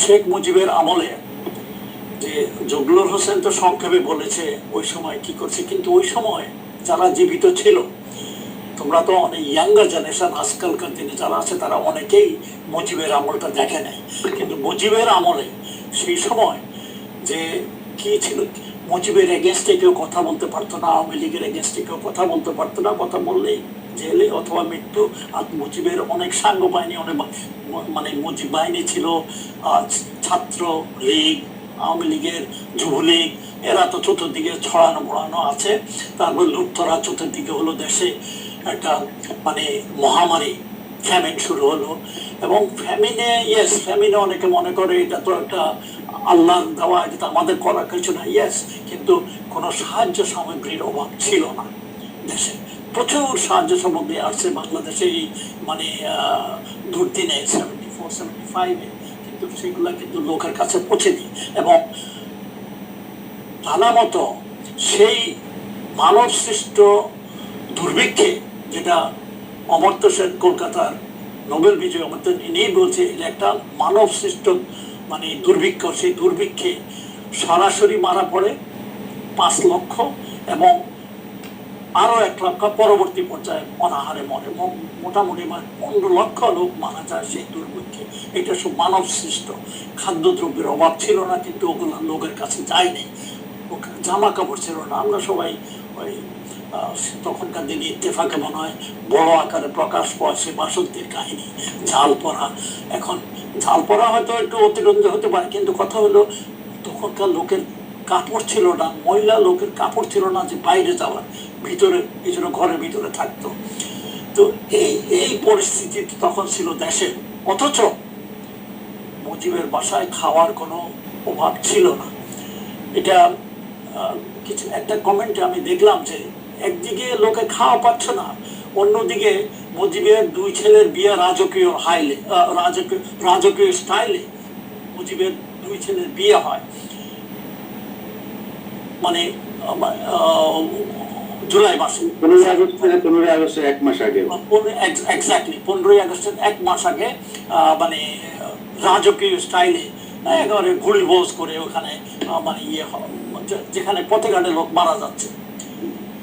শেখ মুজিবের আমলে যে জগলুর হোসেন তো সংক্ষেপে বলেছে ওই সময় কি করছে, কিন্তু ওই সময় যারা জীবিত ছিল, তোমরা তো অনেক ইয়াঙ্গার জেনারেশন, আজকালকার দিনে যারা আছে তারা অনেকেই মুজিবের আমলটা দেখে নেয়। কিন্তু মুজিবের আমলে সেই সময় যে কি ছিল, মুজিবের এগেনস্টে কেউ কথা বলতে পারতো না, আওয়ামী লীগের এগেনস্টে কেউ কথা বলতে পারতো না, কথা বললেই জেলে অথবা মৃত্যু। আর মুজিবের অনেক সাঙ্গ বাহিনী, অনেক মানে মুজিব বাহিনী ছিল, ছাত্র লীগ, আওয়ামী লীগের, যুবলীগ, এরা তো চতুর্দিকে ছড়ানো পড়ানো আছে। তারপর লুটতরা চতুর্দিকে হলো, দেশে একটা মানে মহামারী ফ্যামিন শুরু হলো। এবং ফ্যামিনে অনেকে মনে করে এটা তো একটা আল্লাহর দেওয়া, এটা তো আমাদের করার কিছু না। কিন্তু কোনো সাহায্য সামগ্রীর অভাব ছিল না দেশে। প্রচুর সাহায্য সামগ্রী আসছে বাংলাদেশে এই মানে দুর্দিনে 74-75-এ, কিন্তু সেগুলো কিন্তু লোকের কাছে পৌঁছেনি। এবং জানা মতো সেই মানব সৃষ্ট দুর্ভিক্ষে, যেটা অমর্ত্য সেন কলকাতার নোবেল বিজয়ী অমর্ত্য ইনিই বলছে, এটা একটা মানব সৃষ্ট মানে দুর্ভিক্ষ। সেই দুর্ভিক্ষে সরাসরি মারা পড়ে 5 লক্ষ এবং আরো 1 লক্ষ পরবর্তী পর্যায়ে অনাহারে মরে। মোটামুটি 15 লক্ষ লোক মারা যায় সেই দুর্ভিক্ষে। এটা সব মানব সৃষ্ট। খাদ্যদ্রব্যের অভাব ছিল না, কিন্তু ওগুলো লোকের কাছে যায়নি। জামা কাপড় ছিল না। আমরা সবাই ওই তখনকার দিনে ইত্তেফাকে মনে হয় বড় আকারে প্রকাশ পায় সে বাসন্তীর কাহিনী, ঝাল পড়া। এখন ঝাল পড়া হয়তো একটু অতিরঞ্জ হতে পারে, কিন্তু কথা হলো তখনকার লোকের কাপড় ছিল না, মহিলা লোকের কাপড় ছিল না যে বাইরে যাওয়ার, ভিতরে এই জন্য ঘরের ভিতরে থাকতো। তো এই পরিস্থিতি তখন ছিল দেশে। অথচ মুজিবের বাসায় খাওয়ার কোনো অভাব ছিল না। এটা কিছু একটা কমেন্টে আমি দেখলাম যে একদিকে লোকে খাওয়া পাচ্ছে না, অন্যদিকে মুজিবের 2 ছেলের বিয়ে রাজকীয় হাইলে, রাজকীয় স্টাইলে মুজিবের 2 ছেলের বিয়ে হয়। মানে জুলাই মাসে, 15 আগস্টের 1 মাস আগে, এক্স্যাক্টলি 15 আগস্টের 1 মাস আগে মানে রাজকীয় স্টাইলে একেবারে ঘুড়ি বোঝ করে ওখানে মানে যেখানে পথে ঘাটে লোক মারা যাচ্ছে